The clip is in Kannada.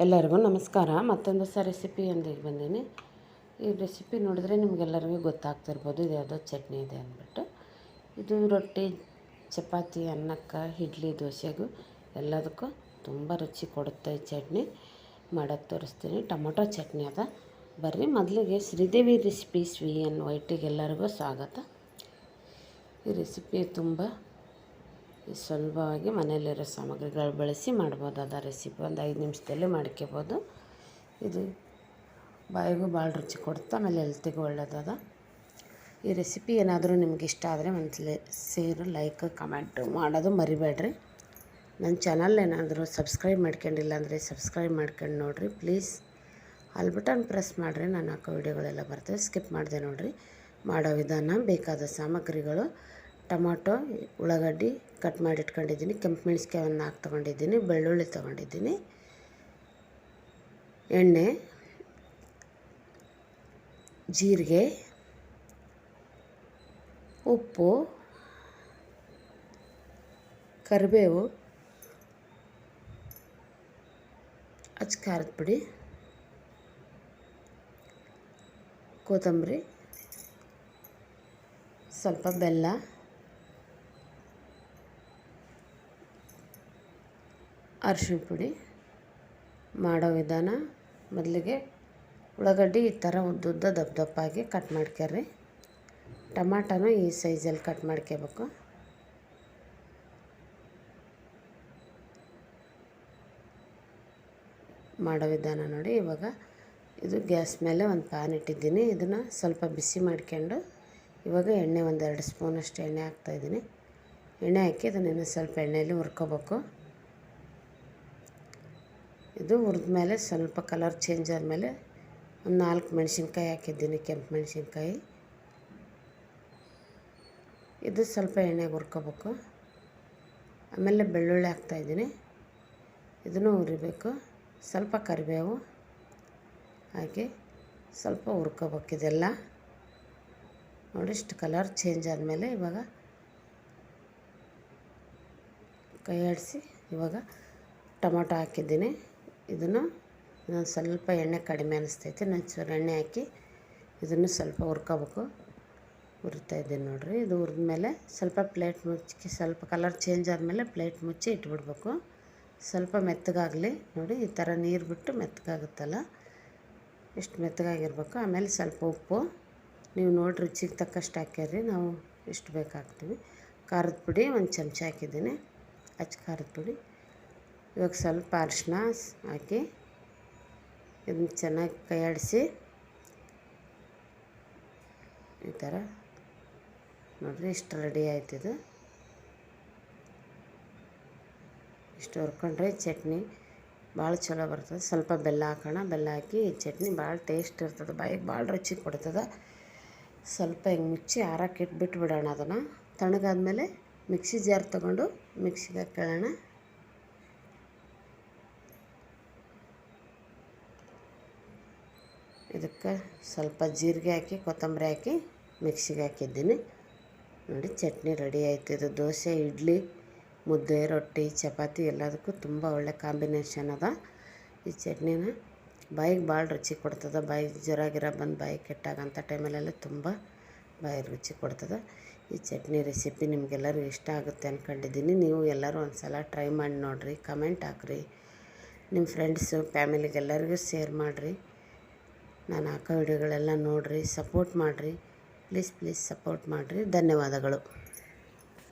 ಎಲ್ಲರಿಗೂ ನಮಸ್ಕಾರ. ಮತ್ತೊಂದು ಹೊಸ ರೆಸಿಪಿಯೊಂದಿಗೆ ಬಂದೀನಿ. ಈ ರೆಸಿಪಿ ನೋಡಿದ್ರೆ ನಿಮಗೆಲ್ಲರಿಗೂ ಗೊತ್ತಾಗ್ತಿರ್ಬೋದು ಇದು ಯಾವುದೋ ಚಟ್ನಿ ಇದೆ ಅಂದ್ಬಿಟ್ಟು. ಇದು ರೊಟ್ಟಿ, ಚಪಾತಿ, ಅನ್ನಕ್ಕೆ, ಇಡ್ಲಿ, ದೋಸೆಗೂ ಎಲ್ಲದಕ್ಕೂ ತುಂಬ ರುಚಿ ಕೊಡುತ್ತೆ. ಈ ಚಟ್ನಿ ಮಾಡೋಕ್ಕೆ ತೋರಿಸ್ತೀನಿ. ಟೊಮೊಟೊ ಚಟ್ನಿ ಅದ. ಬರ್ರಿ ಮೊದಲಿಗೆ ಶ್ರೀದೇವಿ ರೆಸಿಪೀಸ್ VN ಎಲ್ಲರಿಗೂ ಸ್ವಾಗತ. ಈ ರೆಸಿಪಿ ತುಂಬ ಸುಲಭವಾಗಿ ಮನೆಯಲ್ಲಿರೋ ಸಾಮಗ್ರಿಗಳು ಬಳಸಿ ಮಾಡ್ಬೋದಾದ ರೆಸಿಪಿ. ಒಂದು 5 ನಿಮಿಷದಲ್ಲೇ ಮಾಡ್ಕೋಬೋದು. ಇದು ಬಾಯಿಗೂ ಭಾಳ ರುಚಿ ಕೊಡುತ್ತೆ, ಆಮೇಲೆ ಹೆಲ್ತಿಗೂ ಒಳ್ಳೆಯದದ. ಈ ರೆಸಿಪಿ ಏನಾದರೂ ನಿಮ್ಗೆ ಇಷ್ಟ ಆದರೆ ಒಂದು ಶೇರು, ಲೈಕ್, ಕಮೆಂಟ್ ಮಾಡೋದು ಮರಿಬೇಡ್ರಿ. ನನ್ನ ಚಾನಲ್ ಏನಾದರೂ ಸಬ್ಸ್ಕ್ರೈಬ್ ಮಾಡ್ಕೊಂಡಿಲ್ಲ ಅಂದರೆ ಸಬ್ಸ್ಕ್ರೈಬ್ ಮಾಡ್ಕೊಂಡು ನೋಡಿರಿ ಪ್ಲೀಸ್. ಆಲ್ ಬಟನ್ ಪ್ರೆಸ್ ಮಾಡಿರಿ, ನಾನು ಹಾಕೋ ವಿಡಿಯೋಗಳೆಲ್ಲ ಬರ್ತವೆ. ಸ್ಕಿಪ್ ಮಾಡಿದೆ ನೋಡಿರಿ. ಮಾಡೋ ವಿಧಾನ: ಬೇಕಾದ ಸಾಮಗ್ರಿಗಳು: ಟೊಮೊಟೊ, ಉಳ್ಳಾಗಡ್ಡಿ ಕಟ್ ಮಾಡಿ ಇಟ್ಕೊಂಡಿದ್ದೀನಿ, ಕೆಂಪು ಮೆಣಸಿನ್ಕಾಯಿ ಒಂದು 4 ತೊಗೊಂಡಿದ್ದೀನಿ, ಬೆಳ್ಳುಳ್ಳಿ ತೊಗೊಂಡಿದ್ದೀನಿ, ಎಣ್ಣೆ, ಜೀರಿಗೆ, ಉಪ್ಪು, ಕರಿಬೇವು, ಅಚ್ಚ ಖಾರದ ಪುಡಿ, ಕೊತ್ತಂಬರಿ, ಸ್ವಲ್ಪ ಬೆಲ್ಲ, ಅರಿಶಿಣ ಪುಡಿ. ಮಾಡೋ ವಿಧಾನ: ಮೊದಲಿಗೆ ಉಳ್ಳಾಗಡ್ಡಿ ಈ ಥರ ಉದ್ದುದ್ದ ದಪ್ಪಾಗಿ ಕಟ್ ಮಾಡ್ಕೊಳ್ರಿ. ಟಮಾಟನೂ ಈ ಸೈಜಲ್ಲಿ ಕಟ್ ಮಾಡ್ಕೋಬೇಕು. ಮಾಡೋ ವಿಧಾನ ನೋಡಿ. ಇವಾಗ ಇದು ಗ್ಯಾಸ್ ಮೇಲೆ ಒಂದು ಪ್ಯಾನ್ ಇಟ್ಟಿದ್ದೀನಿ. ಇದನ್ನು ಸ್ವಲ್ಪ ಬಿಸಿ ಮಾಡ್ಕೊಂಡು ಇವಾಗ ಎಣ್ಣೆ ಒಂದು 2 ಸ್ಪೂನಷ್ಟು ಎಣ್ಣೆ ಹಾಕ್ತಾಯಿದ್ದೀನಿ. ಎಣ್ಣೆ ಹಾಕಿ ಇದನ್ನು ಸ್ವಲ್ಪ ಎಣ್ಣೆಯಲ್ಲಿ ಹುರ್ಕೋಬೇಕು. ಇದು ಹುರಿದ ಮೇಲೆ ಸ್ವಲ್ಪ ಕಲರ್ ಚೇಂಜ್ ಆದಮೇಲೆ ಒಂದು 4 ಮೆಣಸಿನ್ಕಾಯಿ ಹಾಕಿದ್ದೀನಿ, ಕೆಂಪು ಮೆಣಸಿನ್ಕಾಯಿ. ಇದು ಸ್ವಲ್ಪ ಎಣ್ಣೆಗೆ ಹುರ್ಕೋಬೇಕು. ಆಮೇಲೆ ಬೆಳ್ಳುಳ್ಳಿ ಹಾಕ್ತಾಯಿದ್ದೀನಿ, ಇದನ್ನು ಹುರಿಬೇಕು. ಸ್ವಲ್ಪ ಕರಿಬೇವು ಹಾಕಿ ಸ್ವಲ್ಪ ಹುರ್ಕೋಬೇಕು. ಇದೆಲ್ಲ ನೋಡಿ ಇಷ್ಟು ಕಲರ್ ಚೇಂಜ್ ಆದಮೇಲೆ ಇವಾಗ ಕೈ ಆಡಿಸಿ ಇವಾಗ ಟೊಮೊಟೊ ಹಾಕಿದ್ದೀನಿ. ಇದನ್ನು ಸ್ವಲ್ಪ ಎಣ್ಣೆ ಕಡಿಮೆ ಅನಿಸ್ತೈತೆ, ನಾನು ಚೂರು ಎಣ್ಣೆ ಹಾಕಿ ಇದನ್ನು ಸ್ವಲ್ಪ ಹುರ್ಕೋಬೇಕು. ಹುರಿತಾಯಿದ್ದೀನಿ ನೋಡಿರಿ. ಇದು ಹುರಿದ್ಮೇಲೆ ಸ್ವಲ್ಪ ಪ್ಲೇಟ್ ಮುಚ್ಚಿ, ಸ್ವಲ್ಪ ಕಲರ್ ಚೇಂಜ್ ಆದಮೇಲೆ ಪ್ಲೇಟ್ ಮುಚ್ಚಿ ಇಟ್ಬಿಡ್ಬೇಕು. ಸ್ವಲ್ಪ ಮೆತ್ತಗಾಗಲಿ ನೋಡಿ. ಈ ಥರ ನೀರು ಬಿಟ್ಟು ಮೆತ್ತಗಾಗುತ್ತಲ್ಲ, ಇಷ್ಟು ಮೆತ್ತಗಾಗಿರ್ಬೇಕು. ಆಮೇಲೆ ಸ್ವಲ್ಪ ಉಪ್ಪು ನೀವು ನೋಡಿ ರುಚಿಗೆ ತಕ್ಕಷ್ಟು ಹಾಕ್ಯಾರಿ, ನಾವು ಎಷ್ಟು ಬೇಕು ಹಾಕ್ತೀವಿ. ಖಾರದ ಪುಡಿ 1 ಚಮಚ ಹಾಕಿದ್ದೀನಿ, ಅಚ್ಚ ಖಾರದ ಪುಡಿ. ಇವಾಗ ಸ್ವಲ್ಪ ಅರಿಶಿನ ಹಾಕಿ ಇದನ್ನು ಚೆನ್ನಾಗಿ ಕೈ ಆಡಿಸಿ ಈ ಥರ ನೋಡಿರಿ. ಇಷ್ಟು ರೆಡಿ ಆಯ್ತಿದು. ಇಷ್ಟು ಹುರ್ಕೊಂಡ್ರೆ ಚಟ್ನಿ ಭಾಳ ಚಲೋ ಬರ್ತದೆ. ಸ್ವಲ್ಪ ಬೆಲ್ಲ ಹಾಕೋಣ. ಬೆಲ್ಲ ಹಾಕಿ ಈ ಚಟ್ನಿ ಭಾಳ ಟೇಸ್ಟ್ ಇರ್ತದೆ, ಬಾಯಿಗೆ ಭಾಳ ರುಚಿ ಕೊಡ್ತದೆ. ಸ್ವಲ್ಪ ಹಿಂಗೆ ಮುಚ್ಚಿ ಆರಕ್ಕೆ ಇಟ್ಬಿಟ್ಟು ಬಿಡೋಣ. ಅದನ್ನು ತಣ್ಣಗಾದ್ಮೇಲೆ ಮಿಕ್ಸಿ ಜಾರ್ ತೊಗೊಂಡು ಮಿಕ್ಸಿಗೆ ಹಾಕ್ಕೊಳ್ಳೋಣ. ಇದಕ್ಕೆ ಸ್ವಲ್ಪ ಜೀರಿಗೆ ಹಾಕಿ ಕೊತ್ತಂಬರಿ ಹಾಕಿ ಮಿಕ್ಸಿಗೆ ಹಾಕಿದ್ದೀನಿ ನೋಡಿ. ಚಟ್ನಿ ರೆಡಿ ಆಯ್ತು. ಇದು ದೋಸೆ, ಇಡ್ಲಿ, ಮುದ್ದೆ, ರೊಟ್ಟಿ, ಚಪಾತಿ ಎಲ್ಲದಕ್ಕೂ ತುಂಬ ಒಳ್ಳೆ ಕಾಂಬಿನೇಷನ್ ಅದ. ಈ ಚಟ್ನಿನ ಬಾಯಿಗೆ ಭಾಳ ರುಚಿ ಕೊಡ್ತದೆ. ಬಾಯಿಗೆ ಜ್ವರ ಬಂದು ಬಾಯಿಗೆ ಕೆಟ್ಟಾಗಂಥ ಟೈಮಲ್ಲೆಲ್ಲ ತುಂಬ ಬಾಯಿಗೆ ರುಚಿ ಕೊಡ್ತದೆ. ಈ ಚಟ್ನಿ ರೆಸಿಪಿ ನಿಮಗೆಲ್ಲರಿಗೂ ಇಷ್ಟ ಆಗುತ್ತೆ ಅಂದ್ಕೊಂಡಿದ್ದೀನಿ. ನೀವು ಎಲ್ಲರೂ ಒಂದು ಸಲ ಟ್ರೈ ಮಾಡಿ ನೋಡಿರಿ, ಕಮೆಂಟ್ ಹಾಕ್ರಿ, ನಿಮ್ಮ ಫ್ರೆಂಡ್ಸು ಫ್ಯಾಮಿಲಿಗೆಲ್ಲರಿಗೂ ಶೇರ್ ಮಾಡಿರಿ. ನಾನು ಹಾಕೋ ವಿಡಿಯೋಗಳೆಲ್ಲ ನೋಡಿರಿ, ಸಪೋರ್ಟ್ ಮಾಡಿರಿ, ಪ್ಲೀಸ್ ಸಪೋರ್ಟ್ ಮಾಡಿರಿ. ಧನ್ಯವಾದಗಳು.